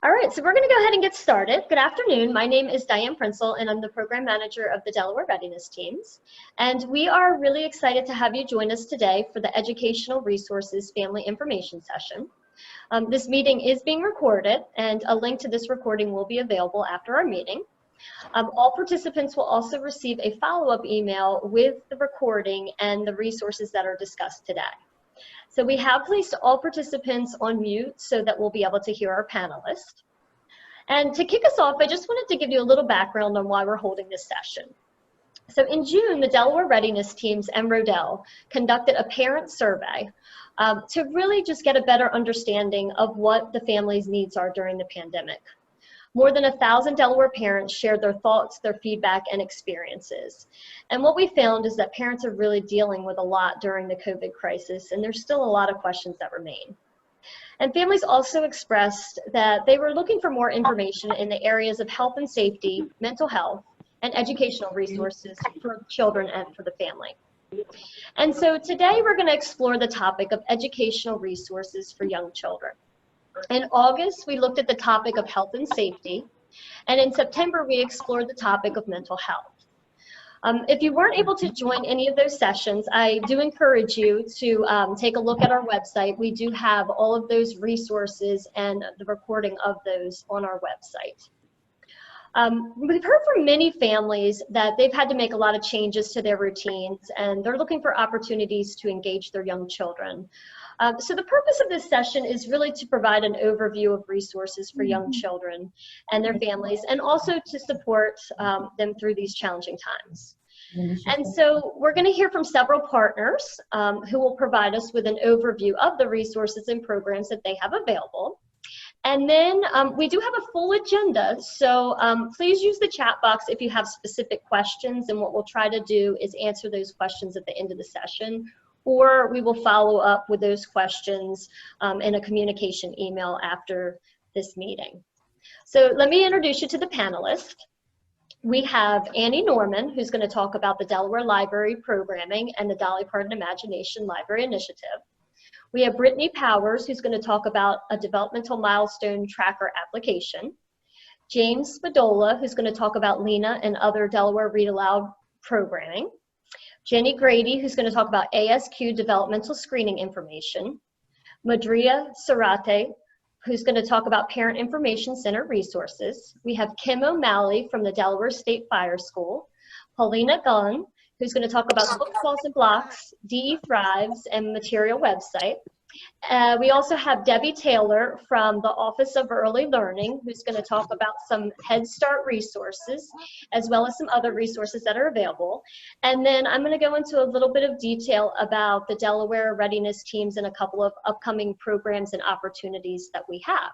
All right, so we're going to go ahead and get started. Good afternoon. My name is Diane Prinzel, and I'm the program manager of the Delaware Readiness teams. And we are really excited to have you join us today for the Educational Resources Family Information Session. This meeting is being recorded, and a link to this recording will be available after our meeting. All participants will also receive a follow-up email with the recording and the resources that are discussed today. So we have placed all participants on mute so that we'll be able to hear our panelists. And to kick us off, I just wanted to give you a little background on why we're holding this session. So in June, the Delaware Readiness teams and Rodell conducted a parent survey to really just get a better understanding of what the family's needs are during the pandemic. More than 1,000 Delaware parents shared their thoughts, their feedback, and experiences. And what we found is that parents are really dealing with a lot during the COVID crisis, and there's still a lot of questions that remain. And families also expressed that they were looking for more information in the areas of health and safety, mental health, and educational resources for children and for the family. And so today we're going to explore the topic of educational resources for young children. In August, we looked at the topic of health and safety, and in September, we explored the topic of mental health. If you weren't able to join any of those sessions, I do encourage you to take a look at our website. We do have all of those resources and the recording of those on our website. We've heard from many families that they've had to make a lot of changes to their routines, and they're looking for opportunities to engage their young children. So the purpose of this session is really to provide an overview of resources for young children and their families, and also to support them through these challenging times. And so we're going to hear from several partners who will provide us with an overview of the resources and programs that they have available. And then we do have a full agenda, so please use the chat box if you have specific questions, and what we'll try to do is answer those questions at the end of the session, or we will follow up with those questions in a communication email after this meeting. So let me introduce you to the panelists. We have Annie Norman, who's going to talk about the Delaware Library Programming and the Dolly Parton Imagination Library Initiative. We have Brittany Powers, who's going to talk about a developmental milestone tracker application. James Spadola, who's going to talk about Lena and other Delaware Read Aloud programming. Jenny Grady, who's going to talk about ASQ developmental screening information. Madria Sarate, who's going to talk about Parent Information Center resources. We have Kim O'Malley from the Delaware State Fire School. Paulina Gunn, who's going to talk about Book Calls and Blocks, DE Thrives, and Material website. We also have Debbie Taylor from the Office of Early Learning, who's going to talk about some Head Start resources, as well as some other resources that are available. And then I'm going to go into a little bit of detail about the Delaware Readiness teams and a couple of upcoming programs and opportunities that we have.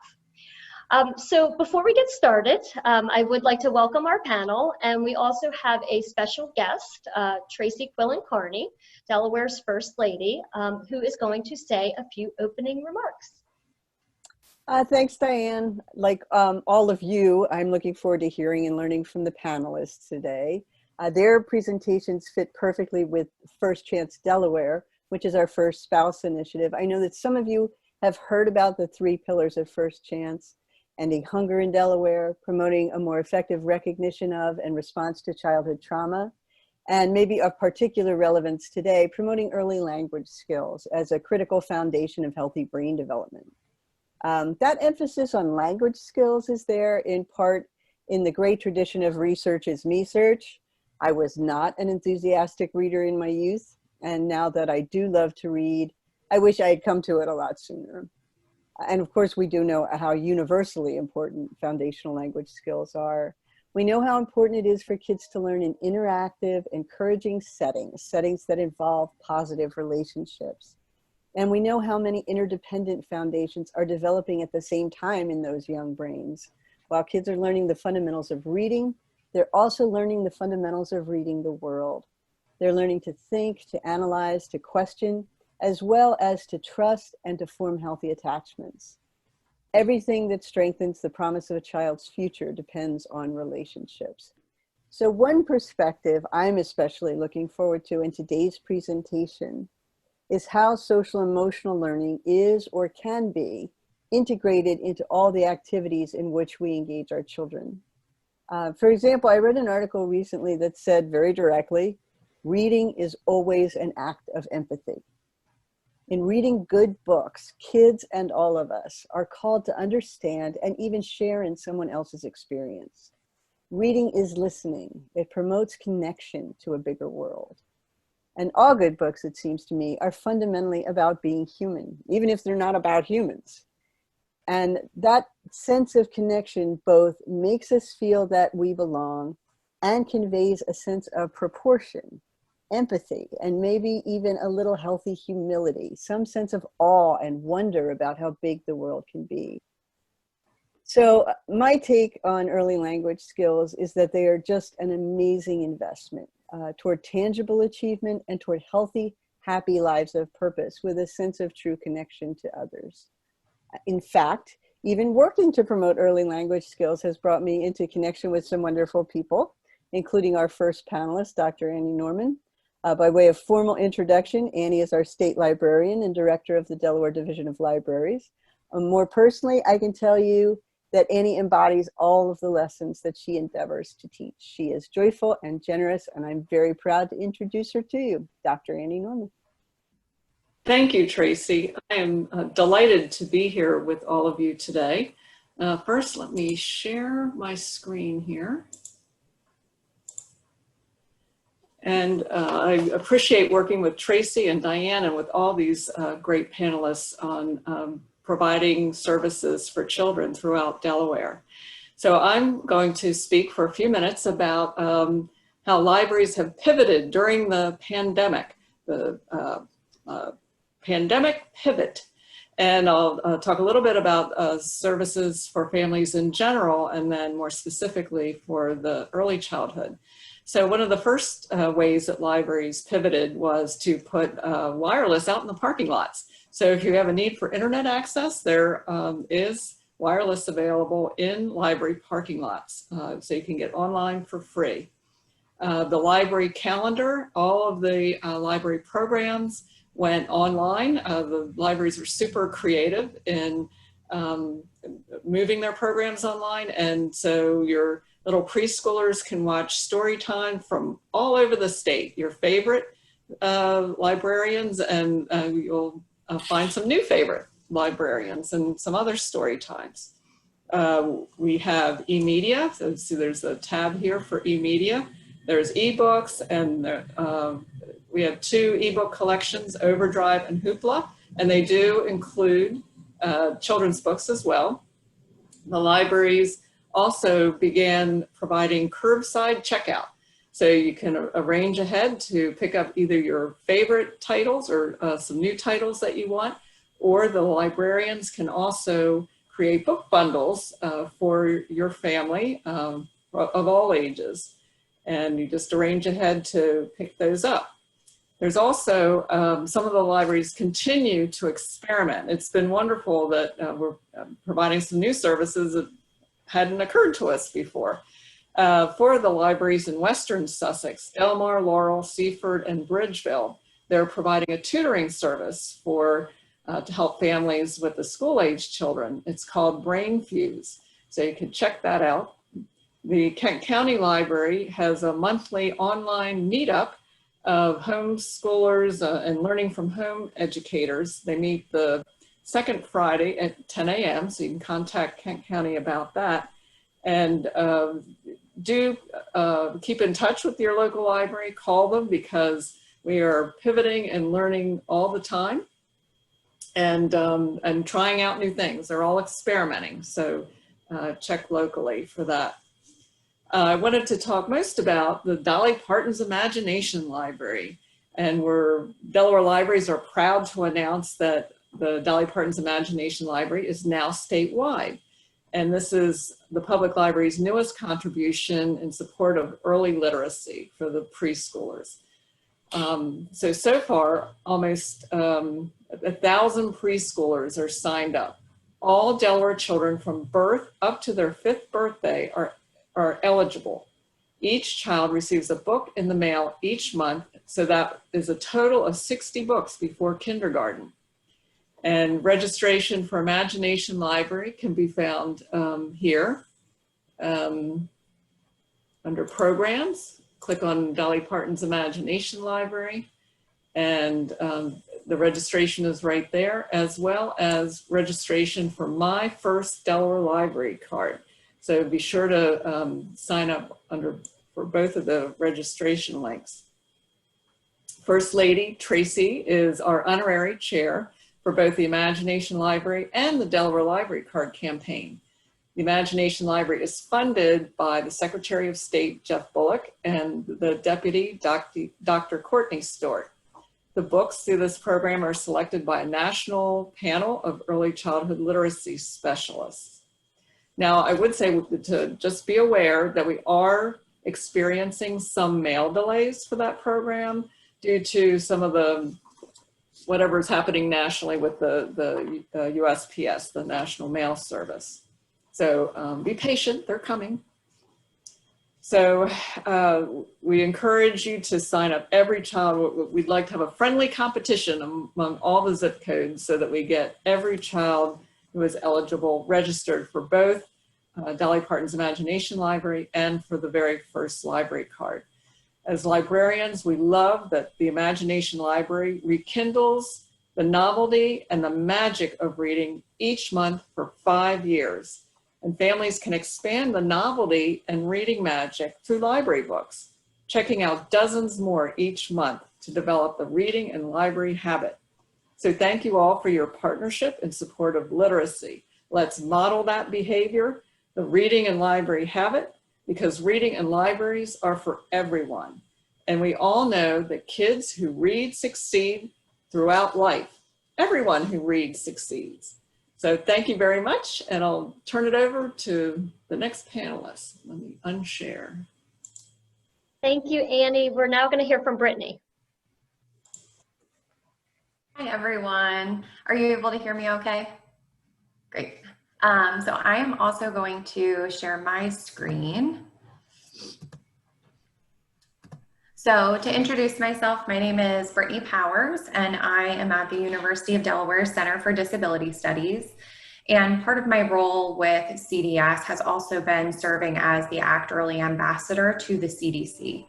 So before we get started, I would like to welcome our panel, and we also have a special guest, Tracy Quillen Carney, Delaware's First Lady, who is going to say a few opening remarks. Thanks, Diane. Like all of you, I'm looking forward to hearing and learning from the panelists today. Their presentations fit perfectly with First Chance Delaware, which is our first spouse initiative. I know that some of you have heard about the 3 pillars of First Chance: ending hunger in Delaware, promoting a more effective recognition of and response to childhood trauma, and maybe of particular relevance today, promoting early language skills as a critical foundation of healthy brain development. That emphasis on language skills is there in part in the great tradition of research is me-search. I was not an enthusiastic reader in my youth, and now that I do love to read, I wish I had come to it a lot sooner. And of course, we do know how universally important foundational language skills are. We know how important it is for kids to learn in interactive, encouraging settings that involve positive relationships. And we know how many interdependent foundations are developing at the same time in those young brains. While kids are learning the fundamentals of reading, they're also learning the fundamentals of reading the world. They're learning to think, to analyze, to question, as well as to trust and to form healthy attachments. Everything that strengthens the promise of a child's future depends on relationships. So one perspective I'm especially looking forward to in today's presentation is how social emotional learning is or can be integrated into all the activities in which we engage our children. For example, I read an article recently that said very directly, reading is always an act of empathy. In reading good books, kids and all of us are called to understand and even share in someone else's experience. Reading is listening. It promotes connection to a bigger world. And all good books, it seems to me, are fundamentally about being human, even if they're not about humans. And that sense of connection both makes us feel that we belong and conveys a sense of proportion, empathy, and maybe even a little healthy humility, some sense of awe and wonder about how big the world can be. So my take on early language skills is that they are just an amazing investment toward tangible achievement and toward healthy, happy lives of purpose with a sense of true connection to others. In fact, even working to promote early language skills has brought me into connection with some wonderful people, including our first panelist, Dr. Annie Norman. By way of formal introduction, Annie is our state librarian and director of the Delaware Division of Libraries. More personally, I can tell you that Annie embodies all of the lessons that she endeavors to teach. She is joyful and generous, and I'm very proud to introduce her to you, Dr. Annie Norman. Thank you, Tracy. I am delighted to be here with all of you today. First, let me share my screen here. And I appreciate working with Tracy and Diane and with all these great panelists on providing services for children throughout Delaware. So I'm going to speak for a few minutes about how libraries have pivoted during the pandemic, the pandemic pivot. And I'll talk a little bit about services for families in general, and then more specifically for the early childhood. So one of the first ways that libraries pivoted was to put wireless out in the parking lots. So if you have a need for internet access, there is wireless available in library parking lots. So you can get online for free. The library calendar, all of the library programs went online. The libraries were super creative in moving their programs online. And so your little preschoolers can watch story time from all over the state, your favorite librarians, and you'll find some new favorite librarians and some other story times. We have e-media, so there's a tab here for e-media. There's ebooks, and we have 2 ebook collections, Overdrive and Hoopla, and they do include children's books as well. The libraries also began providing curbside checkout. So you can arrange ahead to pick up either your favorite titles or some new titles that you want, or the librarians can also create book bundles for your family of all ages. And you just arrange ahead to pick those up. There's also, some of the libraries continue to experiment. It's been wonderful that we're providing some new services that hadn't occurred to us before. For the libraries in Western Sussex, Delmar, Laurel, Seaford, and Bridgeville, they're providing a tutoring service for to help families with the school-age children. It's called Brain Fuse, so you can check that out. The Kent County Library has a monthly online meetup of homeschoolers and learning from home educators. They meet the second Friday at 10 a.m., so you can contact Kent County about that. And do keep in touch with your local library, call them, because we are pivoting and learning all the time and trying out new things. They're all experimenting, so check locally for that. I wanted to talk most about the Dolly Parton's Imagination Library, and Delaware Libraries are proud to announce that the Dolly Parton's Imagination Library is now statewide. And this is the public library's newest contribution in support of early literacy for the preschoolers. So far, almost 1,000 preschoolers are signed up. All Delaware children from birth up to their 5th birthday are eligible. Each child receives a book in the mail each month, so that is a total of 60 books before kindergarten. And registration for Imagination Library can be found here under Programs. Click on Dolly Parton's Imagination Library, and the registration is right there, as well as registration for my first Delaware Library card. So be sure to sign up for both of the registration links. First Lady Tracy is our honorary chair for both the Imagination Library and the Delaware Library Card campaign. The Imagination Library is funded by the Secretary of State, Jeff Bullock, and the Deputy, Dr. Courtney Stewart. The books through this program are selected by a national panel of early childhood literacy specialists. Now, I would say to just be aware that we are experiencing some mail delays for that program due to some of the whatever's happening nationally with the USPS, the National Mail Service. So be patient, they're coming. So we encourage you to sign up every child. We'd like to have a friendly competition among all the zip codes so that we get every child who is eligible registered for both Dolly Parton's Imagination Library and for the very first library card. As librarians, we love that the Imagination Library rekindles the novelty and the magic of reading each month for 5 years. And families can expand the novelty and reading magic through library books, checking out dozens more each month to develop the reading and library habit. So thank you all for your partnership and support of literacy. Let's model that behavior, the reading and library habit, because reading and libraries are for everyone. And we all know that kids who read succeed throughout life. Everyone who reads succeeds. So thank you very much, and I'll turn it over to the next panelist. Let me unshare. Thank you, Annie. We're now going to hear from Brittany. Hi, everyone. Are you able to hear me okay? Great. So I am also going to share my screen. So to introduce myself, my name is Brittany Powers, and I am at the University of Delaware Center for Disability Studies. And part of my role with CDS has also been serving as the Act Early Ambassador to the CDC.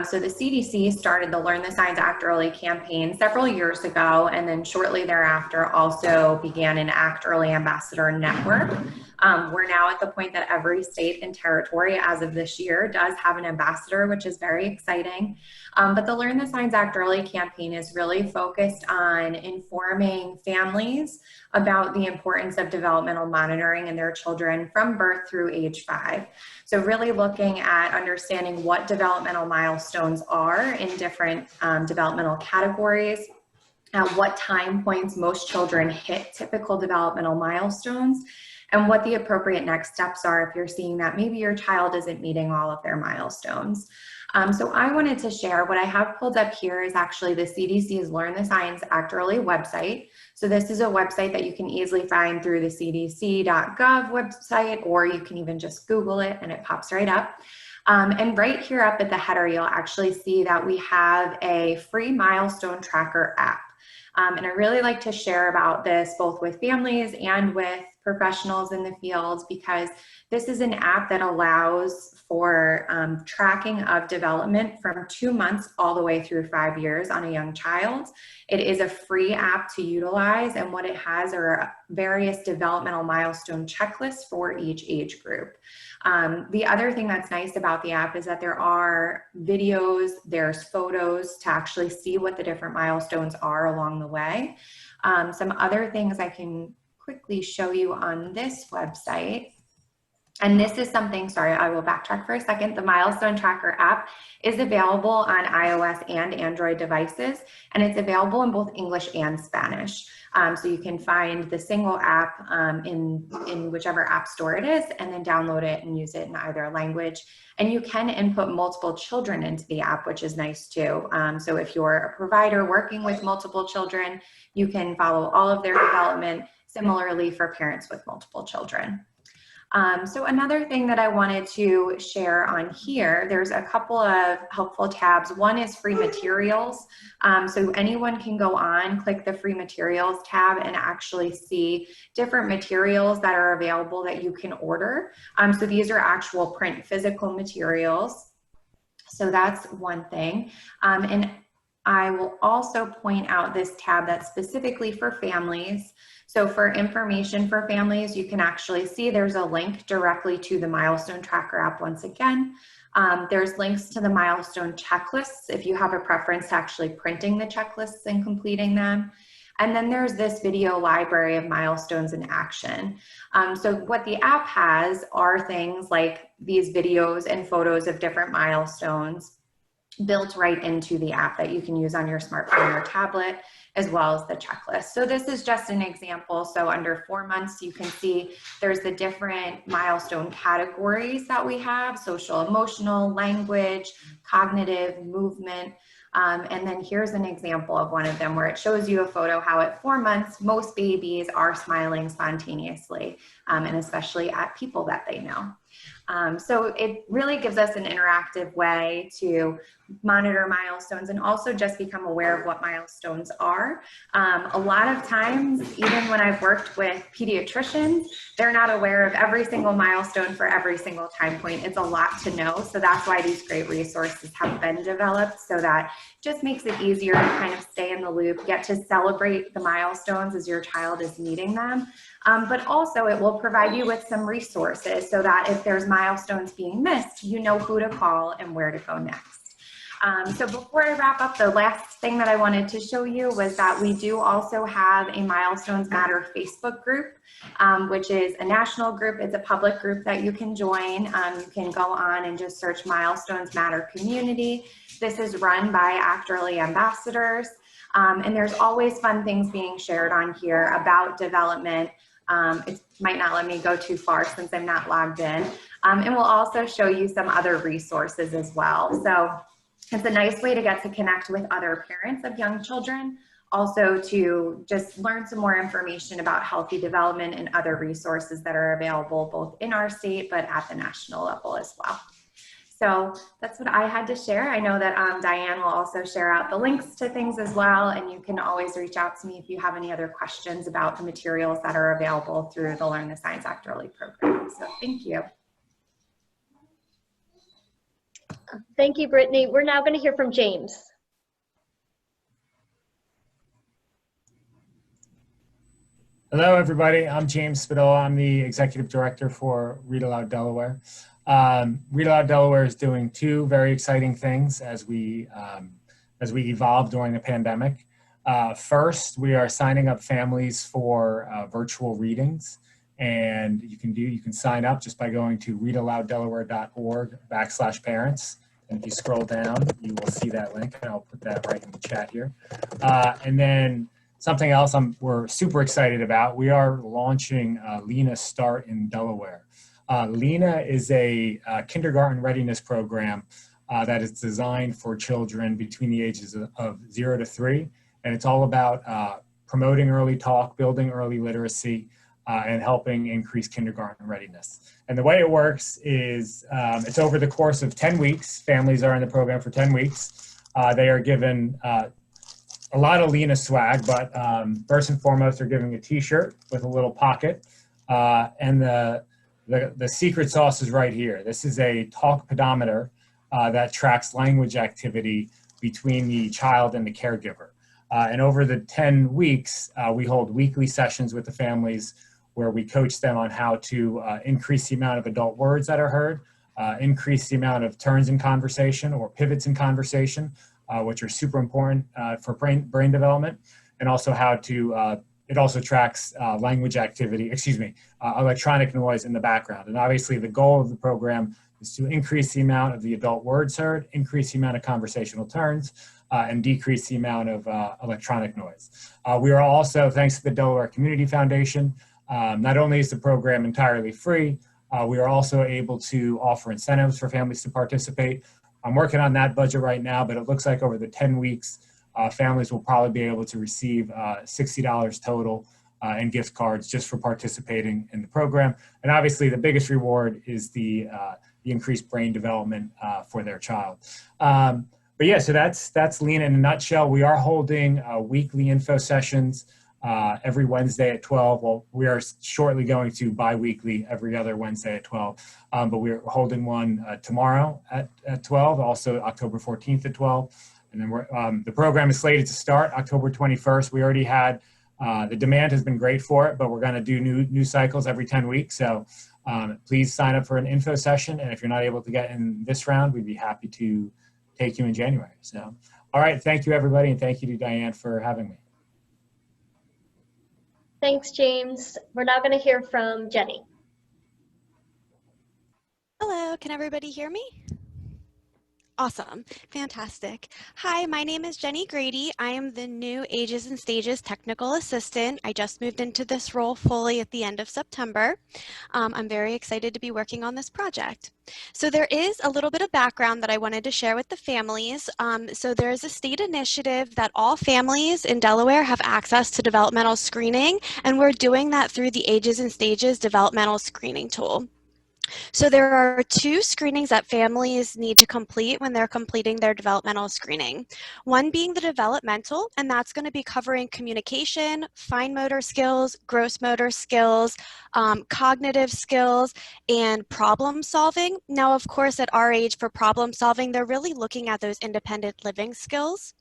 So the CDC started the Learn the Signs Act Early campaign several years ago, and then shortly thereafter also began an Act Early Ambassador network. We're now at the point that every state and territory as of this year does have an ambassador, which is very exciting. But the Learn the Signs Act Early campaign is really focused on informing families about the importance of developmental monitoring in their children from birth through age 5. So really looking at understanding what developmental milestones are in different developmental categories, at what time points most children hit typical developmental milestones, and what the appropriate next steps are if you're seeing that maybe your child isn't meeting all of their milestones. So I wanted to share what I have pulled up here is actually the CDC's Learn the Signs Act Early website. So this is a website that you can easily find through the cdc.gov website, or you can even just Google it and it pops right up. And right here up at the header, you'll actually see that we have a free Milestone Tracker app. And I really like to share about this both with families and with professionals in the field, because this is an app that allows for tracking of development from 2 months all the way through 5 years on a young child. It is a free app to utilize, and what it has are various developmental milestone checklists for each age group. The other thing that's nice about the app is that there are videos, there's photos to actually see what the different milestones are along the way. Some other things I can quickly show you on this website. And this is something, sorry, I will backtrack for a second. The Milestone Tracker app is available on iOS and Android devices, and it's available in both English and Spanish. So you can find the single app in whichever app store it is, and then download it and use it in either language. And you can input multiple children into the app, which is nice too. So if you're a provider working with multiple children, you can follow all of their development, similarly for parents with multiple children. So another thing that I wanted to share on here, there's a couple of helpful tabs. One is free materials. So anyone can go on, click the free materials tab and actually see different materials that are available that you can order. So these are actual print physical materials. So that's one thing. And I will also point out this tab that's specifically for families. So for information for families, you can actually see there's a link directly to the Milestone Tracker app once again. There's links to the milestone checklists if you have a preference to actually printing the checklists and completing them. And then there's this video library of milestones in action. So what the app has are things like these videos and photos of different milestones built right into the app that you can use on your smartphone or tablet, as well as the checklist. So this is just an example. So under 4 months, you can see there's the different milestone categories that we have: social, emotional, language, cognitive, movement. And then here's an example of one of them where it shows you a photo how at 4 months, most babies are smiling spontaneously, and especially at people that they know. So it really gives us an interactive way to monitor milestones and also just become aware of what milestones are. A lot of times, even when I've worked with pediatricians, they're not aware of every single milestone for every single time point. It's a lot to know. So that's why these great resources have been developed, so that just makes it easier to kind of stay in the loop, get to celebrate the milestones as your child is meeting them. But also it will provide you with some resources so that if there's milestones being missed, you know who to call and where to go next. So before I wrap up, the last thing that I wanted to show you was that we do also have a Milestones Matter Facebook group, which is a national group. It's a public group that you can join. You can go on and just search Milestones Matter Community. This is run by Actorly ambassadors. And there's always fun things being shared on here about development. It might not let me go too far since I'm not logged in. And we'll also show you some other resources as well. So it's a nice way to get to connect with other parents of young children, also to just learn some more information about healthy development and other resources that are available both in our state but at the national level as well. So that's what I had to share. I know that Diane will also share out the links to things as well, and you can always reach out to me if you have any other questions about the materials that are available through the Learn the Science Act Early program. So thank you. Thank you, Brittany. We're now going to hear from James. Hello, everybody. I'm James Spadola. I'm the Executive Director for ReadAloud Delaware. ReadAloud Delaware is doing two very exciting things as we evolve during the pandemic. First, we are signing up families for virtual readings, and you can sign up just by going to readalouddelaware.org/parents. And if you scroll down, you will see that link, and I'll put that right in the chat here. And then something else we're super excited about, we are launching Lena Start in Delaware. Lena is a kindergarten readiness program that is designed for children between the ages of 0 to 3. And it's all about promoting early talk, building early literacy, and helping increase kindergarten readiness. And the way it works is it's over the course of 10 weeks. Families are in the program for 10 weeks. They are given a lot of Lena swag, but first and foremost, they're giving a t-shirt with a little pocket. And the secret sauce is right here. This is a talk pedometer that tracks language activity between the child and the caregiver. And over the 10 weeks, we hold weekly sessions with the families where we coach them on how to increase the amount of adult words that are heard, increase the amount of turns in conversation or pivots in conversation, which are super important for brain development, and also how to, it also tracks language activity, electronic noise in the background. And obviously the goal of the program is to increase the amount of the adult words heard, increase the amount of conversational turns, and decrease the amount of electronic noise. We are also, thanks to the Delaware Community Foundation, not only is the program entirely free, we are also able to offer incentives for families to participate. I'm working on that budget right now, but it looks like over the 10 weeks, families will probably be able to receive $60 total and gift cards just for participating in the program. And obviously the biggest reward is the increased brain development for their child. But yeah, so that's Lena in a nutshell. We are holding weekly info sessions every Wednesday at 12. Well, we are shortly going to bi-weekly every other Wednesday at 12. But we're holding one tomorrow at 12, also October 14th at 12. And then the program is slated to start October 21st. We already had, the demand has been great for it, but we're gonna do new cycles every 10 weeks. So please sign up for an info session. And if you're not able to get in this round, we'd be happy to take you in January. So, all right, thank you everybody. And thank you to Diane for having me. Thanks, James. We're now going to hear from Jenny. Hello, can everybody hear me? Awesome, fantastic. Hi, my name is Jenny Grady. I am the new Ages and Stages Technical Assistant. I just moved into this role fully at the end of September. I'm very excited to be working on this project. So there is a little bit of background that I wanted to share with the families. So there is a state initiative that all families in Delaware have access to developmental screening, and we're doing that through the Ages and Stages developmental screening tool. So there are 2 screenings that families need to complete when they're completing their developmental screening. One being the developmental, and that's going to be covering communication, fine motor skills, gross motor skills, cognitive skills, and problem solving. Now, of course, at our age for problem solving, they're really looking at those independent living skills.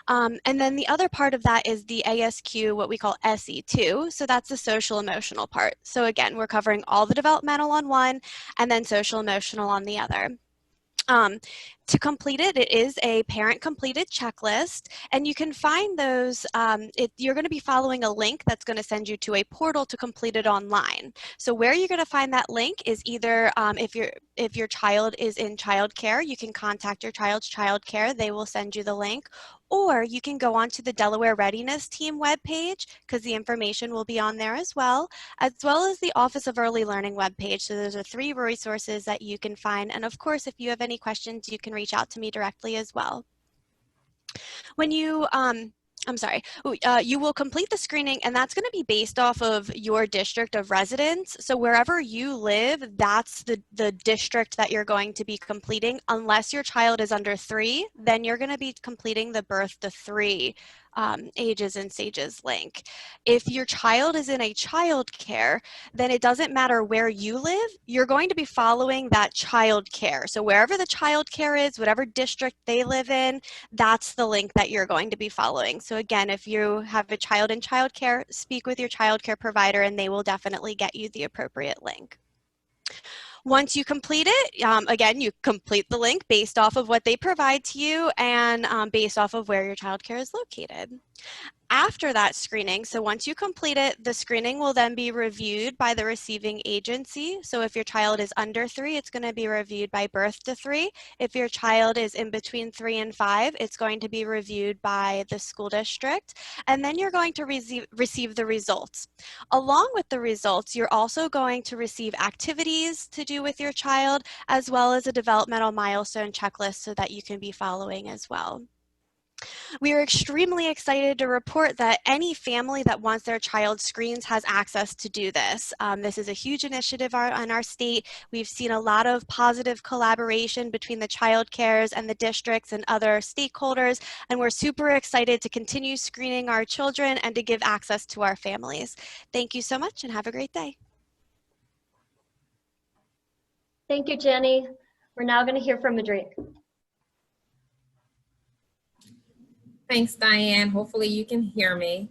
And then the other part of that is the ASQ, what we call SE2. So that's the social emotional part. So again, we're covering all the developmental on one, and then social emotional on the other. To complete it, it is a parent completed checklist, and you can find those, you're going to be following a link that's going to send you to a portal to complete it online. So where you're going to find that link is either if your child is in childcare, you can contact your child's childcare, they will send you the link, or you can go onto the Delaware Readiness team webpage because the information will be on there as well as the Office of Early Learning webpage. So those are 3 resources that you can find. And of course, if you have any questions, you can reach out to me directly as well. When you, you will complete the screening, and that's going to be based off of your district of residence. So wherever you live, that's the district that you're going to be completing. Unless your child is under 3, then you're going to be completing the birth to 3 Ages and Stages link. If your child is in a child care, then it doesn't matter where you live, you're going to be following that child care. So wherever the child care is, whatever district they live in, that's the link that you're going to be following. So again, if you have a child in child care, speak with your child care provider and they will definitely get you the appropriate link. Once you complete it, again, you complete the link based off of what they provide to you and based off of where your childcare is located. After that screening, so once you complete it, the screening will then be reviewed by the receiving agency. So if your child is under 3, it's going to be reviewed by birth to 3. If your child is in between 3 and 5, it's going to be reviewed by the school district. And then you're going to receive the results. Along with the results, you're also going to receive activities to do with your child, as well as a developmental milestone checklist so that you can be following as well. We are extremely excited to report that any family that wants their child screens has access to do this. This is a huge initiative in our state. We've seen a lot of positive collaboration between the child cares and the districts and other stakeholders, and we're super excited to continue screening our children and to give access to our families. Thank you so much and have a great day. Thank you, Jenny. We're now going to hear from Madrid. Thanks, Diane. Hopefully you can hear me.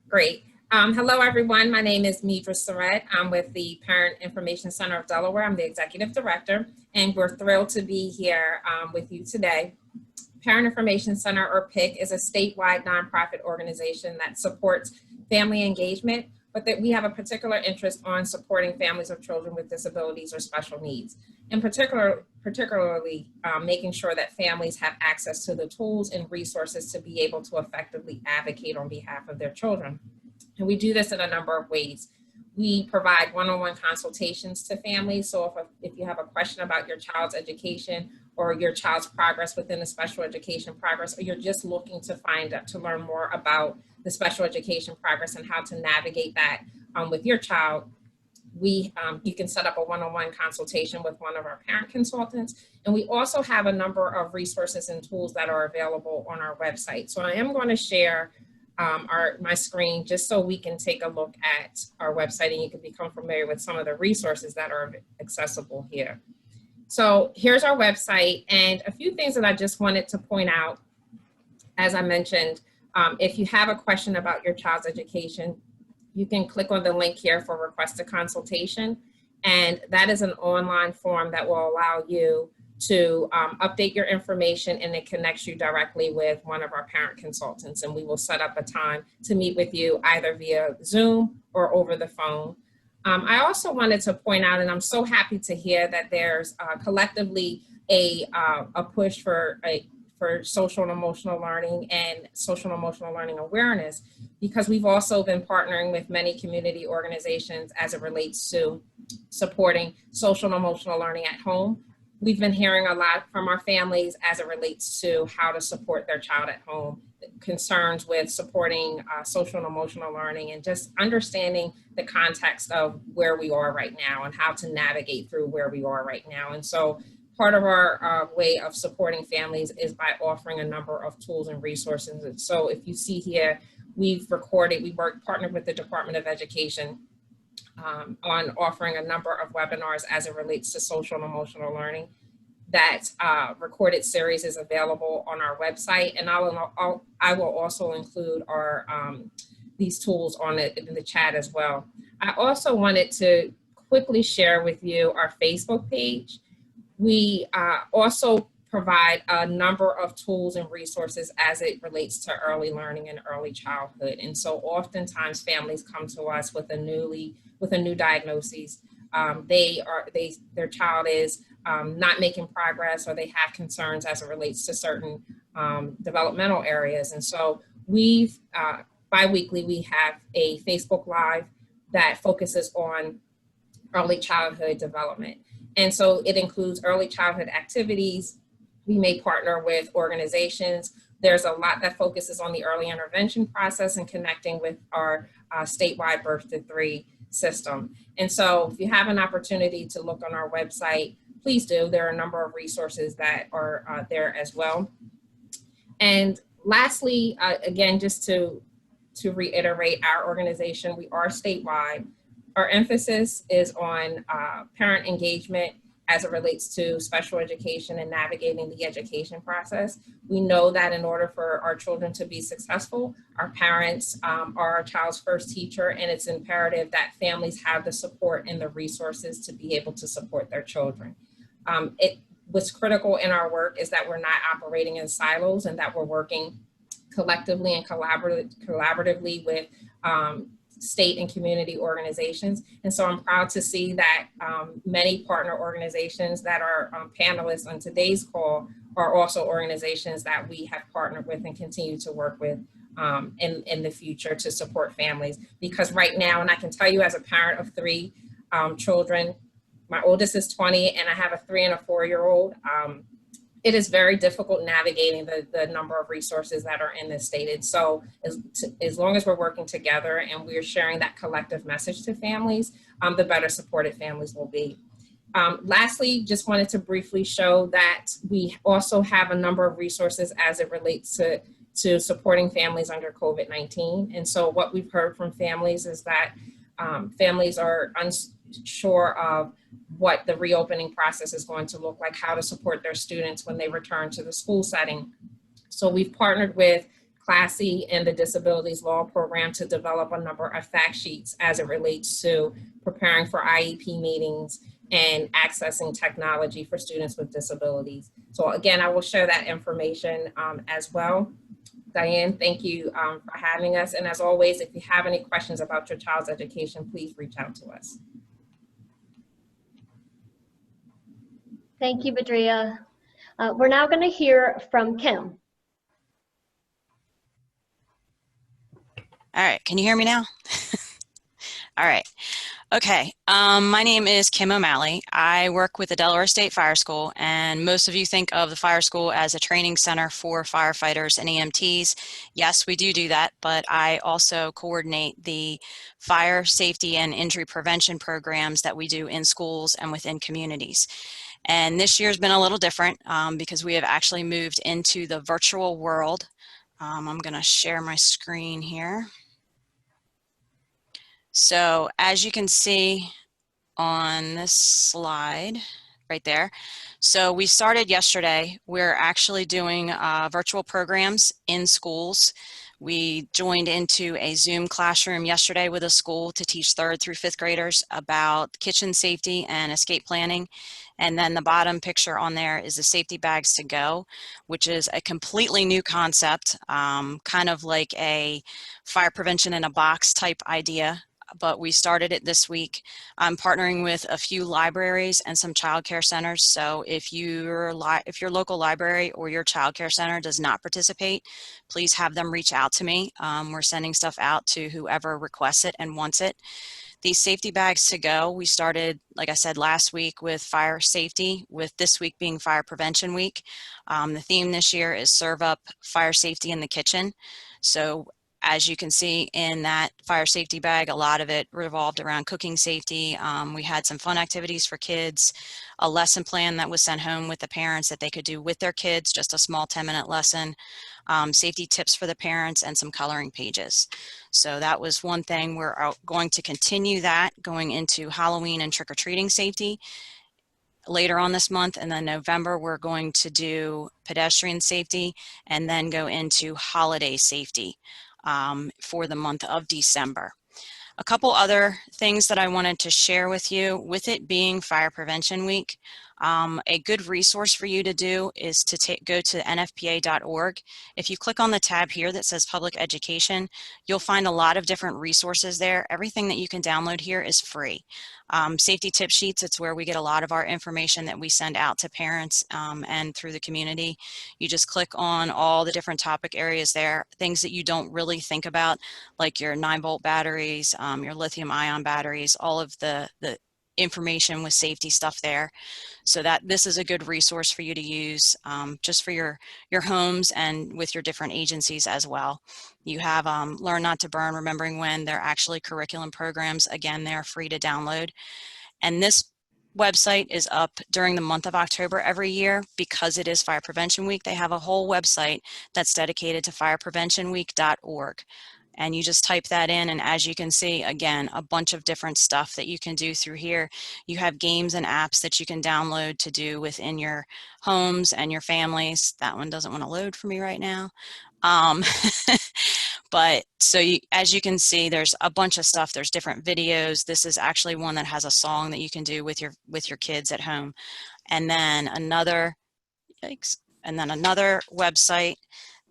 Great. Hello, everyone. My name is Midra Surratt. I'm with the Parent Information Center of Delaware. I'm the Executive Director, and we're thrilled to be here with you today. Parent Information Center, or PIC, is a statewide nonprofit organization that supports family engagement, but that we have a particular interest on supporting families of children with disabilities or special needs, and particularly making sure that families have access to the tools and resources to be able to effectively advocate on behalf of their children. And we do this in a number of ways. We provide one-on-one consultations to families. So if you have a question about your child's education or your child's progress within the special education progress, or you're just looking to learn more about the special education progress and how to navigate that with your child, you can set up a one-on-one consultation with one of our parent consultants. And we also have a number of resources and tools that are available on our website. So I am going to share my screen just so we can take a look at our website and you can become familiar with some of the resources that are accessible here. So here's our website, and a few things that I just wanted to point out. As I mentioned, if you have a question about your child's education, you can click on the link here for request a consultation. And that is an online form that will allow you to update your information, and it connects you directly with one of our parent consultants. And we will set up a time to meet with you either via Zoom or over the phone. I also wanted to point out, and I'm so happy to hear that there's collectively a push for social and emotional learning and social and emotional learning awareness, because we've also been partnering with many community organizations as it relates to supporting social and emotional learning at home. We've been hearing a lot from our families as it relates to how to support their child at home, concerns with supporting social and emotional learning, and just understanding the context of where we are right now and how to navigate through where we are right now. And so part of our way of supporting families is by offering a number of tools and resources. And so if you see here, we partnered with the Department of Education on offering a number of webinars as it relates to social and emotional learning. That recorded series is available on our website, and I will also include our these tools in the chat as well. I also wanted to quickly share with you our Facebook page. We also provide a number of tools and resources as it relates to early learning and early childhood. And so oftentimes families come to us with a new diagnosis. Their child is not making progress, or they have concerns as it relates to certain developmental areas. And so bi-weekly, we have a Facebook Live that focuses on early childhood development. And so it includes early childhood activities. We may partner with organizations. There's a lot that focuses on the early intervention process and connecting with our statewide birth to 3 system. And so if you have an opportunity to look on our website, please do. There are a number of resources that are there as well. And lastly, again, just to reiterate our organization, we are statewide. Our emphasis is on parent engagement as it relates to special education and navigating the education process. We know that in order for our children to be successful, our parents are our child's first teacher, and it's imperative that families have the support and the resources to be able to support their children. What's critical in our work is that we're not operating in silos, and that we're working collectively and collaboratively with state and community organizations. And so I'm proud to see that many partner organizations that are panelists on today's call are also organizations that we have partnered with and continue to work with in the future to support families. Because right now, and I can tell you as a parent of 3 children, my oldest is 20 and I have a 3 and a 4-year-old. It is very difficult navigating the number of resources that are in this state. And so as long as we're working together and we're sharing that collective message to families, the better supported families will be. Lastly, just wanted to briefly show that we also have a number of resources as it relates to supporting families under COVID-19. And so what we've heard from families is that families are unsure of what the reopening process is going to look like, how to support their students when they return to the school setting. So we've partnered with Classy and the Disabilities Law Program to develop a number of fact sheets as it relates to preparing for IEP meetings and accessing technology for students with disabilities. So again, I will share that information as well. Diane, thank you for having us. And as always, if you have any questions about your child's education, please reach out to us. Thank you, Badria. We're now going to hear from Kim. All right, can you hear me now? All right. Okay, my name is Kim O'Malley. I work with the Delaware State Fire School, and most of you think of the fire school as a training center for firefighters and EMTs. Yes, we do that, but I also coordinate the fire safety and injury prevention programs that we do in schools and within communities. And this year's been a little different because we have actually moved into the virtual world. I'm going to share my screen here. So as you can see on this slide right there. So we started yesterday. We're actually doing virtual programs in schools. We joined into a Zoom classroom yesterday with a school to teach 3rd through 5th graders about kitchen safety and escape planning. And then the bottom picture on there is the safety bags to go, which is a completely new concept, kind of like a fire prevention in a box type idea. But we started it this week. I'm partnering with a few libraries and some childcare centers. So if your local library or your childcare center does not participate, please have them reach out to me. We're sending stuff out to whoever requests it and wants it. These safety bags to go, we started, like I said, last week with fire safety, with this week being fire prevention week. The theme this year is serve up fire safety in the kitchen. So as you can see in that fire safety bag, a lot of it revolved around cooking safety. We had some fun activities for kids, a lesson plan that was sent home with the parents that they could do with their kids, just a small 10-minute lesson, safety tips for the parents, and some coloring pages. So that was one thing. We're going to continue that going into Halloween and trick-or-treating safety later on this month, and then November we're going to do pedestrian safety and then go into holiday safety for the month of December. A couple other things that I wanted to share with you, with it being Fire Prevention Week. A good resource for you to do is to go to nfpa.org. If you click on the tab here that says Public Education, you'll find a lot of different resources there. Everything that you can download here is free. Safety tip sheets, it's where we get a lot of our information that we send out to parents and through the community. You just click on all the different topic areas there, things that you don't really think about, like your 9-volt batteries, your lithium ion batteries, all of the information with safety stuff there. So that this is a good resource for you to use just for your homes and with your different agencies as well. You have Learn Not to Burn, Remembering When. They're actually curriculum programs. Again, they're free to download. And this website is up during the month of October every year because it is Fire Prevention Week. They have a whole website that's dedicated to firepreventionweek.org. And you just type that in, and as you can see, again, a bunch of different stuff that you can do through here. You have games and apps that you can download to do within your homes and your families. That one doesn't want to load for me right now. But so as you can see, there's a bunch of stuff. There's different videos. This is actually one that has a song that you can do with your kids at home. And then another, yikes, and then another website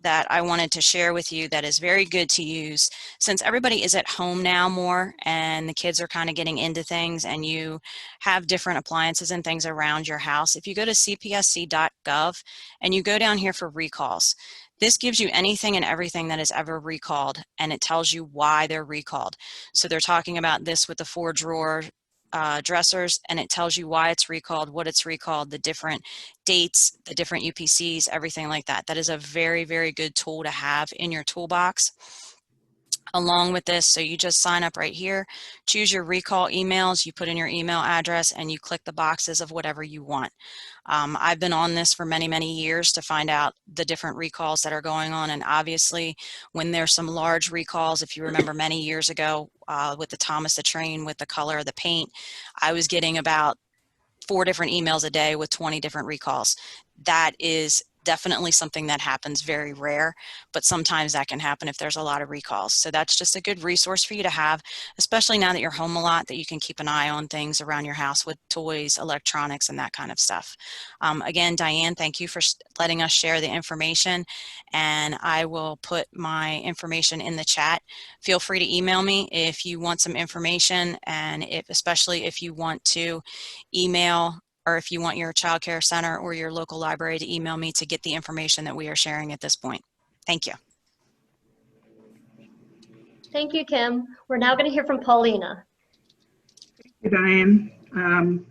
that I wanted to share with you that is very good to use since everybody is at home now more and the kids are kind of getting into things and you have different appliances and things around your house. If you go to cpsc.gov and you go down here for recalls, this gives you anything and everything that is ever recalled, and it tells you why they're recalled. So they're talking about this with the 4-drawer dressers, and it tells you why it's recalled, what it's recalled, the different dates, the different UPCs, everything like that. That is a very, very good tool to have in your toolbox. Along with this, so you just sign up right here, choose your recall emails, you put in your email address, and you click the boxes of whatever you want. I've been on this for many, many years to find out the different recalls that are going on, and obviously when there's some large recalls, if you remember many years ago with the Thomas the Train, with the color of the paint, I was getting about 4 different emails a day with 20 different recalls. That is definitely something that happens, very rare, but sometimes that can happen if there's a lot of recalls. So that's just a good resource for you to have, especially now that you're home a lot, that you can keep an eye on things around your house with toys, electronics, and that kind of stuff. Again, Diane, thank you for letting us share the information, and I will put my information in the chat. Feel free to email me if you want some information, and especially if you want to email, or if you want your child care center or your local library to email me to get the information that we are sharing at this point. Thank you. Thank you, Kim. We're now going to hear from Paulina. Hey, Diane.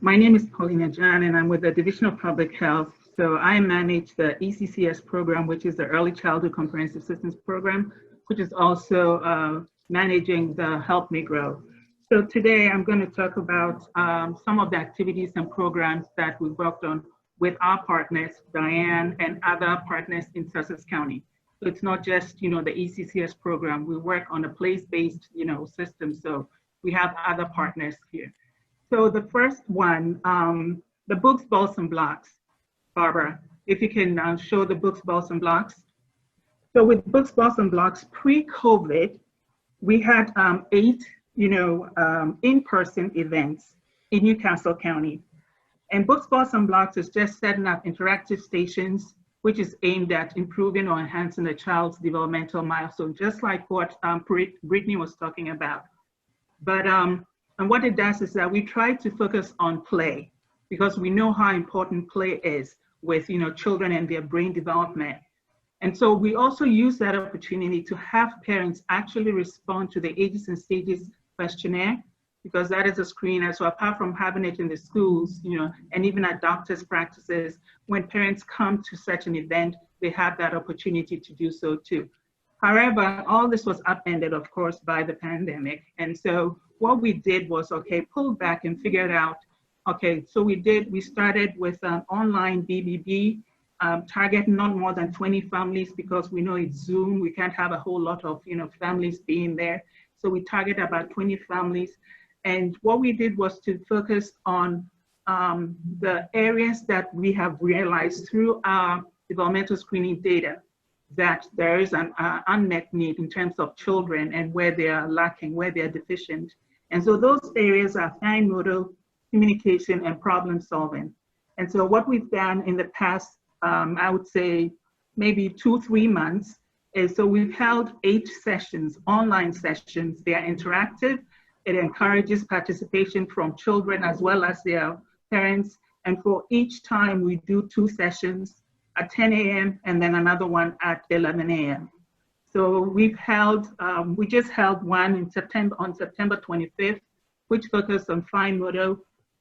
My name is Paulina John, and I'm with the Division of Public Health. So I manage the ECCS program, which is the Early Childhood Comprehensive Systems Program, which is also managing the Help Me Grow. So today I'm going to talk about some of the activities and programs that we've worked on with our partners, Diane, and other partners in Sussex County. So it's not just, the ECCS program. We work on a place-based, system. So we have other partners here. So the first one, the books, balls, and blocks. Barbara, if you can show the books, balls, and blocks. So with books, balls, and blocks, pre-COVID, we had 8, in-person events in Newcastle County. And books, balls, and blocks is just setting up interactive stations, which is aimed at improving or enhancing a child's developmental milestone, just like what Brittany was talking about. But and what it does is that we try to focus on play, because we know how important play is with children and their brain development. And so we also use that opportunity to have parents actually respond to the ages and stages questionnaire, because that is a screener. So apart from having it in the schools, and even at doctors' practices, when parents come to such an event, they have that opportunity to do so too. However, all this was upended, of course, by the pandemic. And so what we did was, pull back and figured out, so we started with an online BBB, targeting not more than 20 families, because we know it's Zoom, we can't have a whole lot of, families being there. So we target about 20 families. And what we did was to focus on the areas that we have realized through our developmental screening data, that there is an unmet need in terms of children and where they are lacking, where they are deficient. And so those areas are fine motor, communication, and problem solving. And so what we've done in the past, I would say maybe 2-3 months, is so we've held 8 sessions, online sessions. They are interactive. It encourages participation from children as well as their parents. And for each time we do 2 sessions at 10 a.m. and then another one at 11 a.m. So we've held, we just held one in September, on September 25th, which focused on fine motor.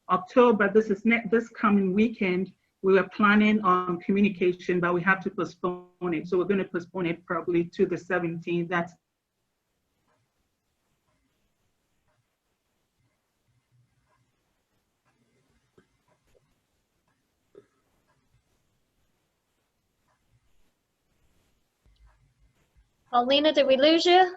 October, this coming weekend, we were planning on communication, but we have to postpone it. So we're going to postpone it probably to the 17th. That's Paulina, did we lose you?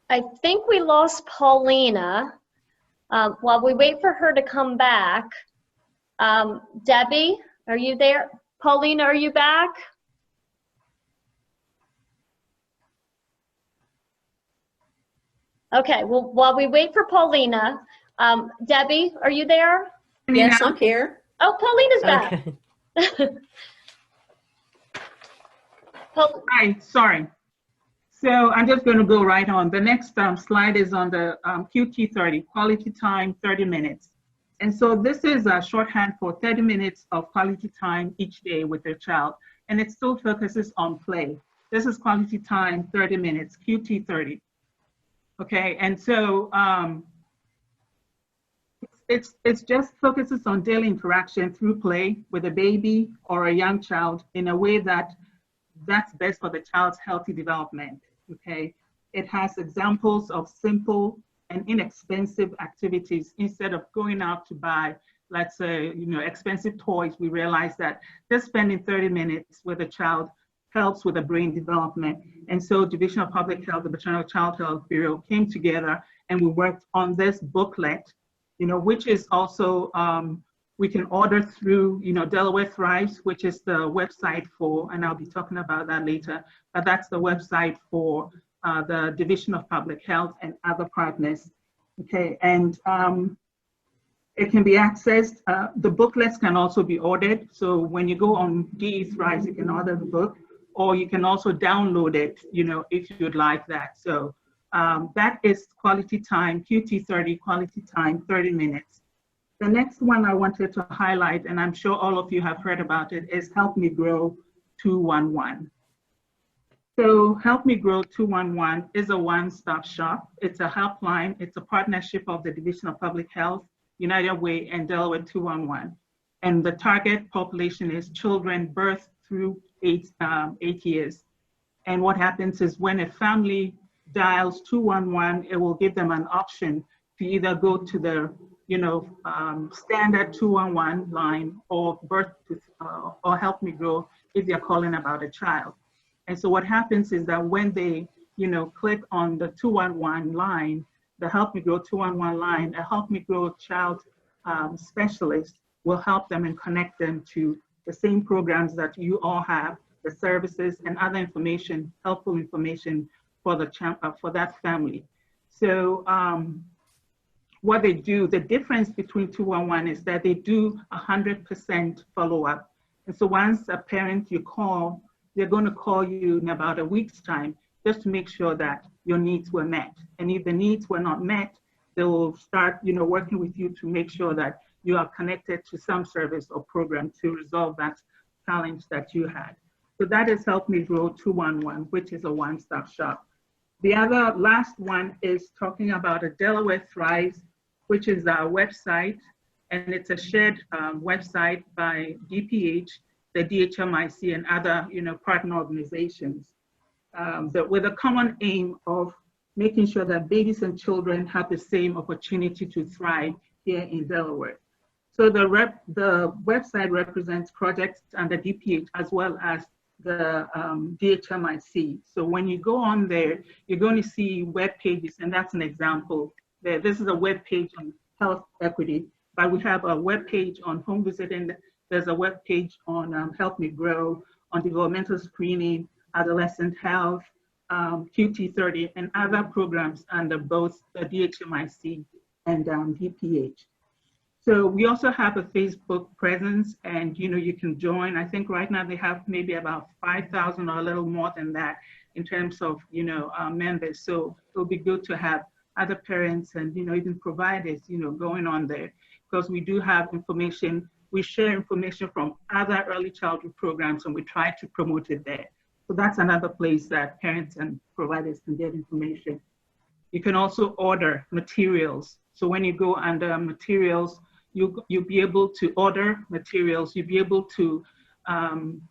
I think we lost Paulina. While we wait for her to come back, Debbie, are you there? Paulina, are you back? Okay, well, while we wait for Paulina, Debbie, are you there? Yes, I'm here. Oh, Paulina's back. Okay. Hi, sorry. So I'm just going to go right on. The next slide is on the QT30, quality time, 30 minutes. And so this is a shorthand for 30 minutes of quality time each day with your child. And it still focuses on play. This is quality time, 30 minutes, QT30. Okay, and so it's just focuses on daily interaction through play with a baby or a young child in a way that's best for the child's healthy development. Okay, it has examples of simple and inexpensive activities. Instead of going out to buy, let's say, expensive toys, we realize that just spending 30 minutes with a child helps with the brain development. And so Division of Public Health, the Maternal Child Health Bureau came together and we worked on this booklet, which is also, we can order through, Delaware Thrives, which is the website for, and I'll be talking about that later, but that's the website for the Division of Public Health and other partners. Okay, and it can be accessed. The booklets can also be ordered. So when you go on DE Thrives, you can order the book. or you can also download it, if you'd like that. So that is quality time, QT30, quality time, 30 minutes. The next one I wanted to highlight, and I'm sure all of you have heard about it, is Help Me Grow 211. So Help Me Grow 211 is a one-stop shop. It's a helpline. It's a partnership of the Division of Public Health, United Way, and Delaware 211. And the target population is children birth through 8 years. And what happens is when a family dials 211, it will give them an option to either go to the standard 211 line or or Help Me Grow if they're calling about a child. And so what happens is that when they, click on the 211 line, the Help Me Grow 211 line, a Help Me Grow child specialist will help them and connect them to the same programs that you all have, the services and other information, helpful information for that family. So what they do, the difference between 211 is that they do 100% follow-up. And so once a parent you call, they're going to call you in about a week's time just to make sure that your needs were met. And if the needs were not met, they will start, working with you to make sure that you are connected to some service or program to resolve that challenge that you had. So that is Help Me Grow 211, which is a one-stop shop. The other last one is talking about a Delaware Thrives, which is our website, and it's a shared website by DPH, the DHMIC, and other partner organizations, but with a common aim of making sure that babies and children have the same opportunity to thrive here in Delaware. So the website represents projects under DPH as well as the DHMIC. So when you go on there, you're going to see web pages, and that's an example. This is a web page on health equity, but we have a web page on home visiting. There's a web page on Help Me Grow, on developmental screening, adolescent health, QT30, and other programs under both the DHMIC and DPH. So we also have a Facebook presence, and you can join. I think right now they have maybe about 5,000 or a little more than that in terms of members. So it'll be good to have other parents and even providers going on there, because we do have information. We share information from other early childhood programs, and we try to promote it there. So that's another place that parents and providers can get information. You can also order materials. So when you go under materials, you'll be able to order materials. You'll be able to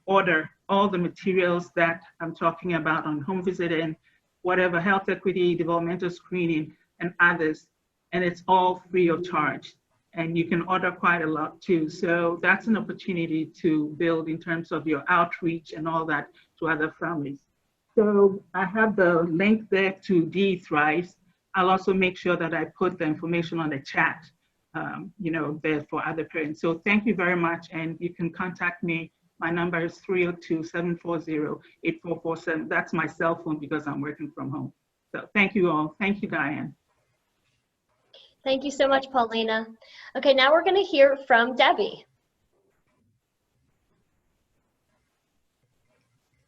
order all the materials that I'm talking about on home visiting, whatever, health equity, developmental screening, and others. And it's all free of charge. And you can order quite a lot too. So that's an opportunity to build in terms of your outreach and all that to other families. So I have the link there to DThrives. I'll also make sure that I put the information on the chat, there for other parents. So thank you very much. And you can contact me. My number is 302-740-8447. That's my cell phone because I'm working from home. So thank you all. Thank you, Diane. Thank you so much, Paulina. Okay, now we're going to hear from Debbie.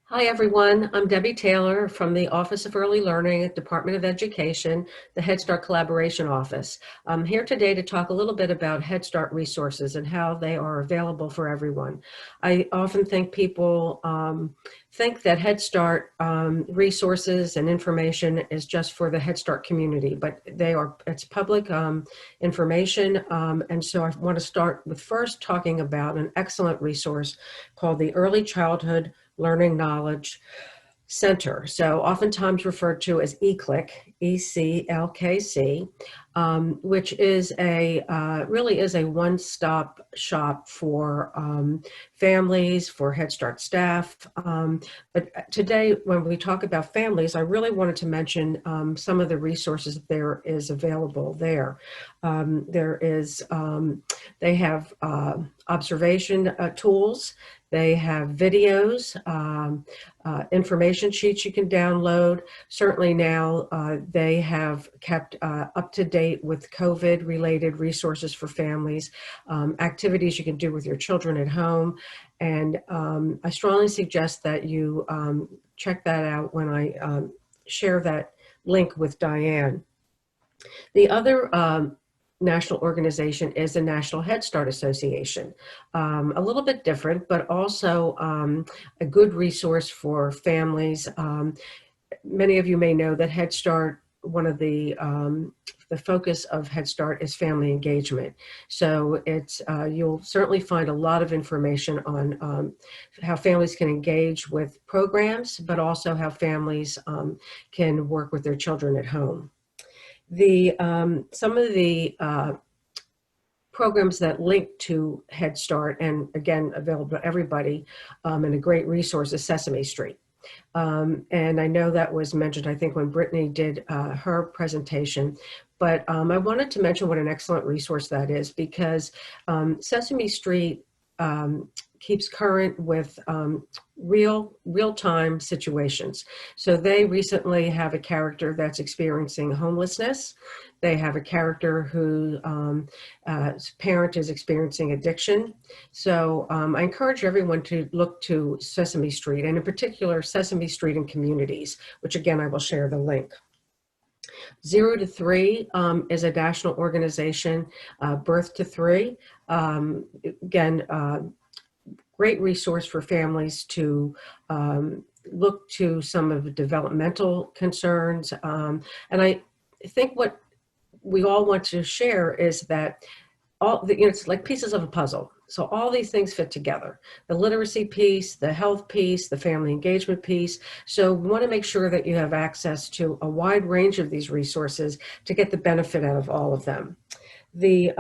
Hi, everyone. I'm Debbie Taylor from the Office of Early Learning at Department of Education, the Head Start Collaboration Office. I'm here today to talk a little bit about Head Start resources and how they are available for everyone. I often think people think that Head Start resources and information is just for the Head Start community, but it's public information. And so I want to start with first talking about an excellent resource called the Early Childhood Learning Knowledge Center, so oftentimes referred to as ECLC, ECLKC, which is really is a one-stop shop for families, for Head Start staff. But today, when we talk about families, I really wanted to mention some of the resources there is available there. They have observation tools. They have videos, information sheets you can download. Certainly now they have kept up to date with COVID-related resources for families, activities you can do with your children at home. And I strongly suggest that you check that out when I share that link with Diane. The other national organization is the National Head Start Association. A little bit different, but also a good resource for families. Many of you may know that Head Start, one of the focus of Head Start is family engagement. So it's you'll certainly find a lot of information on how families can engage with programs, but also how families can work with their children at home. Some of the programs that link to Head Start, and again, available to everybody, and a great resource is Sesame Street. And I know that was mentioned, I think, when Brittany did her presentation, but I wanted to mention what an excellent resource that is, because Sesame Street keeps current with real-time situations. So they recently have a character that's experiencing homelessness. They have a character whose parent is experiencing addiction. So I encourage everyone to look to Sesame Street, and in particular, Sesame Street and Communities, which again, I will share the link. 0 to 3 is a national organization, Birth to 3. Again, great resource for families to look to some of the developmental concerns. And I think what we all want to share is that it's like pieces of a puzzle. So all these things fit together: the literacy piece, the health piece, the family engagement piece. So we want to make sure that you have access to a wide range of these resources to get the benefit out of all of them. The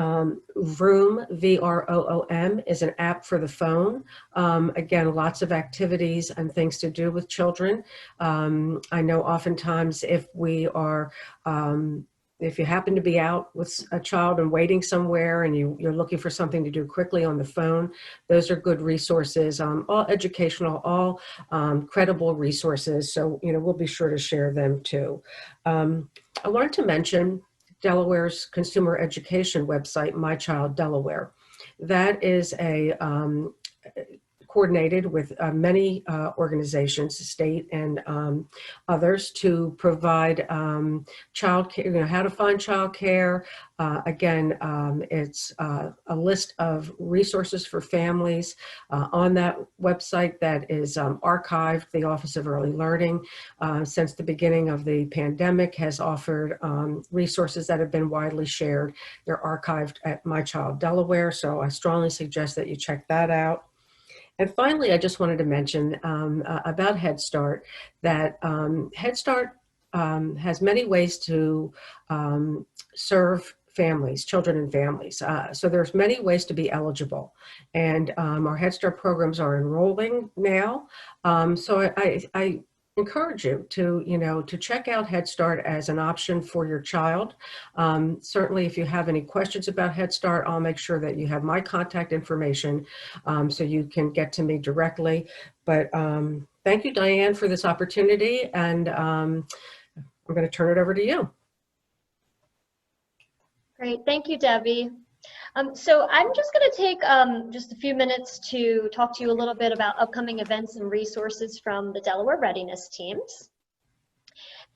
Vroom, V-R-O-O-M, is an app for the phone. Again, lots of activities and things to do with children. I know oftentimes if you happen to be out with a child and waiting somewhere and you're looking for something to do quickly on the phone, those are good resources, all educational, all credible resources. So, we'll be sure to share them too. I wanted to mention Delaware's consumer education website, My Child Delaware. That is coordinated with many organizations, state and others, to provide child care, how to find child care. Again, it's a list of resources for families on that website that is archived. The Office of Early Learning, since the beginning of the pandemic, has offered resources that have been widely shared. They're archived at My Child Delaware, so I strongly suggest that you check that out. And finally, I just wanted to mention about Head Start, that Head Start has many ways to serve families, children and families. So there's many ways to be eligible. And our Head Start programs are enrolling now. So I encourage you to check out Head Start as an option for your child. Certainly, if you have any questions about Head Start, I'll make sure that you have my contact information so you can get to me directly. But thank you, Diane, for this opportunity, and I'm going to turn it over to you. Great, thank you, Debbie. So I'm just going to take just a few minutes to talk to you a little bit about upcoming events and resources from the Delaware Readiness teams.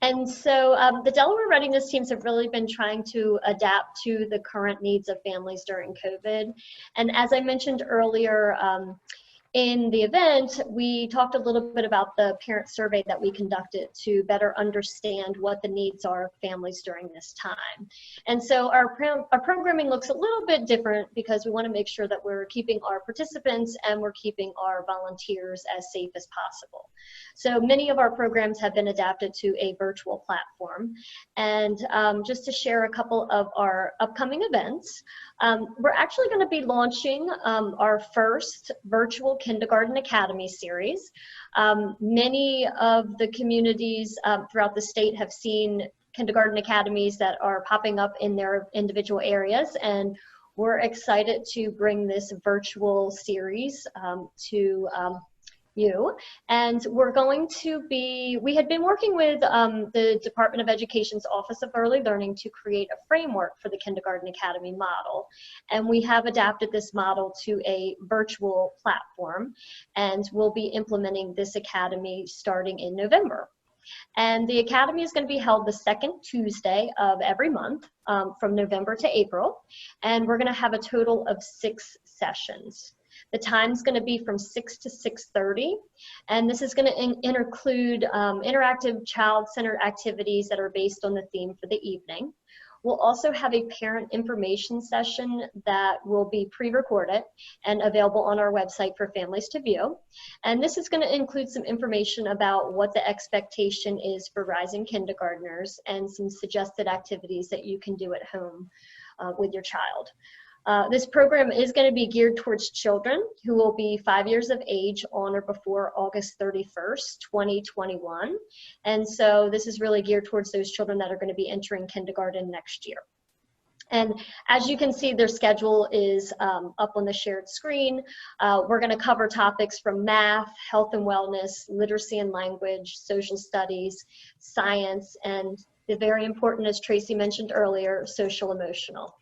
And so the Delaware Readiness teams have really been trying to adapt to the current needs of families during COVID. And as I mentioned earlier, in the event, we talked a little bit about the parent survey that we conducted to better understand what the needs are of families during this time. And so our programming looks a little bit different because we want to make sure that we're keeping our participants and we're keeping our volunteers as safe as possible. So many of our programs have been adapted to a virtual platform. And just to share a couple of our upcoming events, we're actually going to be launching our first virtual Kindergarten Academy series. Many of the communities throughout the state have seen kindergarten academies that are popping up in their individual areas, and We're excited to bring this virtual series to you. And we're going to be, we had been working with the Department of Education's Office of Early Learning to create a framework for the Kindergarten Academy model. And we have adapted this model to a virtual platform, and we'll be implementing this academy starting in November. And the academy is going to be held the second Tuesday of every month from November to April. And we're going to have a total of 6 sessions. The time's going to be from 6 to 6:30, and this is going to include interactive child-centered activities that are based on the theme for the evening. We'll also have a parent information session that will be pre-recorded and available on our website for families to view. And this is going to include some information about what the expectation is for rising kindergartners and some suggested activities that you can do at home with your child. This program is going to be geared towards children who will be 5 years of age on or before August 31st, 2021. And so this is really geared towards those children that are going to be entering kindergarten next year. And as you can see, their schedule is up on the shared screen. We're going to cover topics from math, health and wellness, literacy and language, social studies, science, and the very important, as Tracy mentioned earlier, social emotional.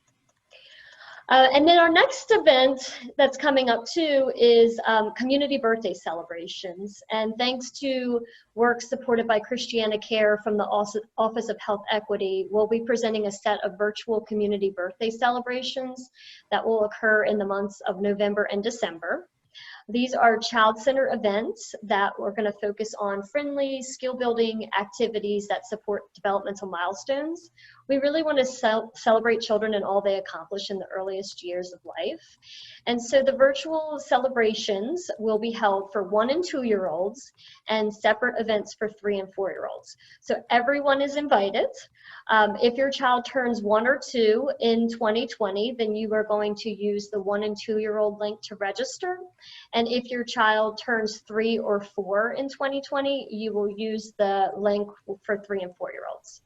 And then our next event that's coming up too is community birthday celebrations. And thanks to work supported by Christiana Care from the Office of Health Equity, we'll be presenting a set of virtual community birthday celebrations that will occur in the months of November and December. These are child-centered events that we're going to focus on friendly, skill-building activities that support developmental milestones. We really want to celebrate children and all they accomplish in the earliest years of life. And so the virtual celebrations will be held for 1- and 2-year-olds and separate events for 3- and 4-year-olds. So everyone is invited. If your child turns 1 or 2 in 2020, then you are going to use the 1- and 2-year-old link to register. And if your child turns 3 or 4 in 2020, you will use the link for 3- and 4-year-olds.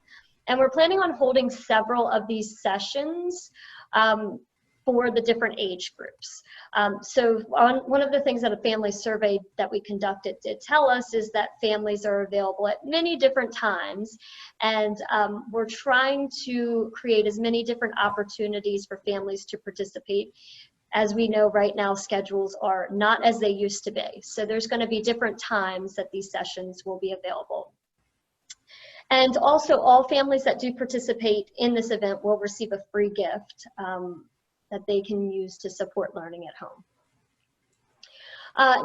And we're planning on holding several of these sessions for the different age groups. So one of the things that a family survey that we conducted did tell us is that families are available at many different times. And we're trying to create as many different opportunities for families to participate. As we know right now, schedules are not as they used to be. So there's going to be different times that these sessions will be available. And also, all families that do participate in this event will receive a free gift that they can use to support learning at home.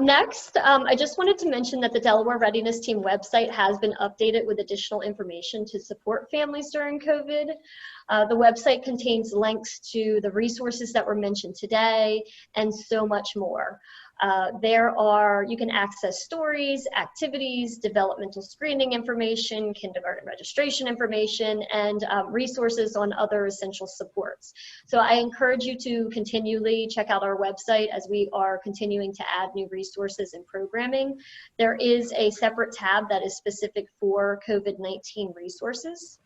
Next, I just wanted to mention that the Delaware Readiness Team website has been updated with additional information to support families during COVID. The website contains links to the resources that were mentioned today and so much more. You can access stories, activities, developmental screening information, kindergarten registration information, and resources on other essential supports. So I encourage you to continually check out our website as we are continuing to add new resources and programming. There is a separate tab that is specific for COVID-19 resources.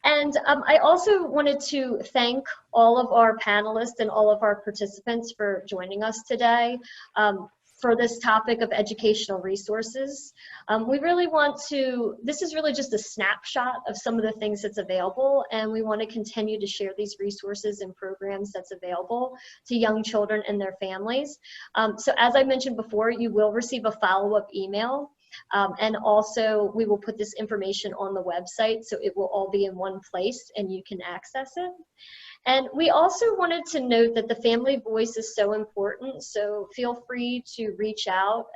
And I also wanted to thank all of our panelists and all of our participants for joining us today for this topic of educational resources. This is really just a snapshot of some of the things that's available, and we want to continue to share these resources and programs that's available to young children and their families. So as I mentioned before, you will receive a follow-up email. And also, we will put this information on the website, so it will all be in one place and you can access it. And we also wanted to note that the family voice is so important, so feel free to reach out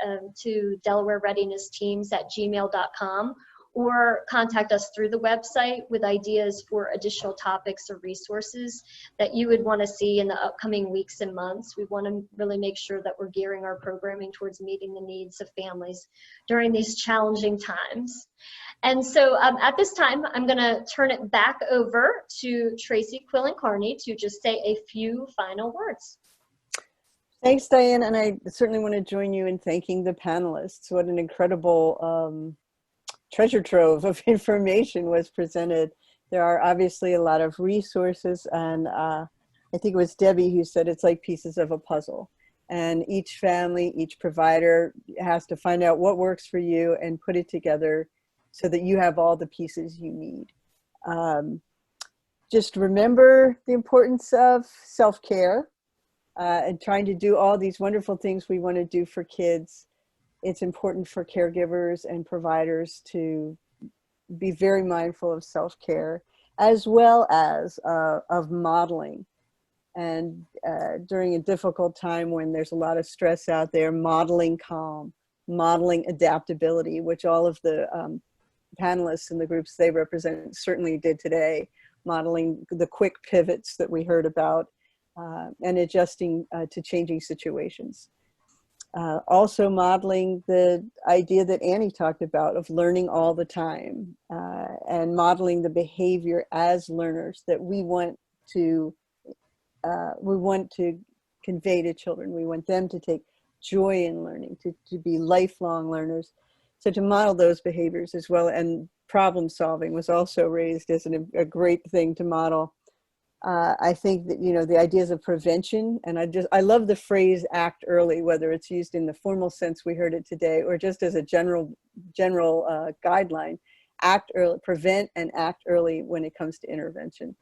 to Delaware Readiness Teams at gmail.com or contact us through the website with ideas for additional topics or resources that you would want to see in the upcoming weeks and months. We want to really make sure that we're gearing our programming towards meeting the needs of families during these challenging times. And so at this time, I'm going to turn it back over to Tracy Quillen-Carney to just say a few final words. Thanks, Diane, and I certainly want to join you in thanking the panelists. What an incredible treasure trove of information was presented. There are obviously a lot of resources, and I think it was Debbie who said it's like pieces of a puzzle. And each family, each provider has to find out what works for you and put it together so that you have all the pieces you need. Just remember the importance of self-care and trying to do all these wonderful things we want to do for kids. It's important for caregivers and providers to be very mindful of self-care, as well as of modeling. And during a difficult time when there's a lot of stress out there, modeling calm, modeling adaptability, which all of the panelists and the groups they represent certainly did today, modeling the quick pivots that we heard about and adjusting to changing situations. Also modeling the idea that Annie talked about of learning all the time and modeling the behavior as learners that we want to convey to children. We want them to take joy in learning, to be lifelong learners. So to model those behaviors as well, and problem solving was also raised as a great thing to model. I think that, the ideas of prevention, and I love the phrase act early, whether it's used in the formal sense we heard it today, or just as a general guideline, act early, prevent and act early when it comes to intervention.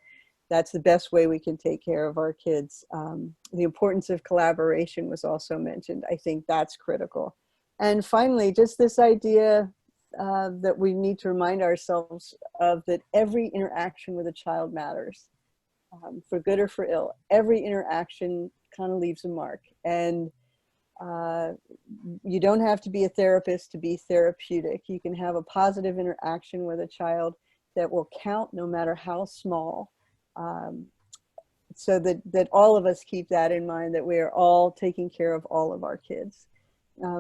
That's the best way we can take care of our kids. The importance of collaboration was also mentioned. I think that's critical. And finally, just this idea that we need to remind ourselves of, that every interaction with a child matters, for good or for ill. Every interaction kind of leaves a mark. And you don't have to be a therapist to be therapeutic. You can have a positive interaction with a child that will count no matter how small. So that all of us keep that in mind, that we are all taking care of all of our kids.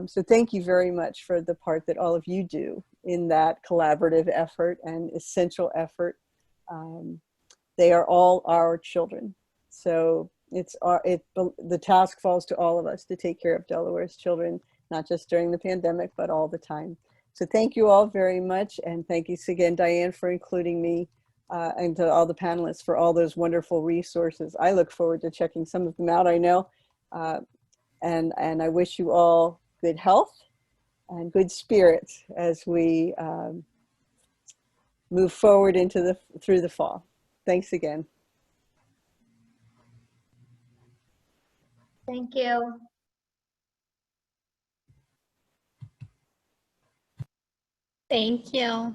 So thank you very much for the part that all of you do in that collaborative effort and essential effort. They are all our children. So the task falls to all of us to take care of Delaware's children, not just during the pandemic, but all the time. So thank you all very much. And thank you again, Diane, for including me. And to all the panelists for all those wonderful resources. I look forward to checking some of them out, I know. And I wish you all good health and good spirits as we move forward through the fall. Thanks again. Thank you. Thank you.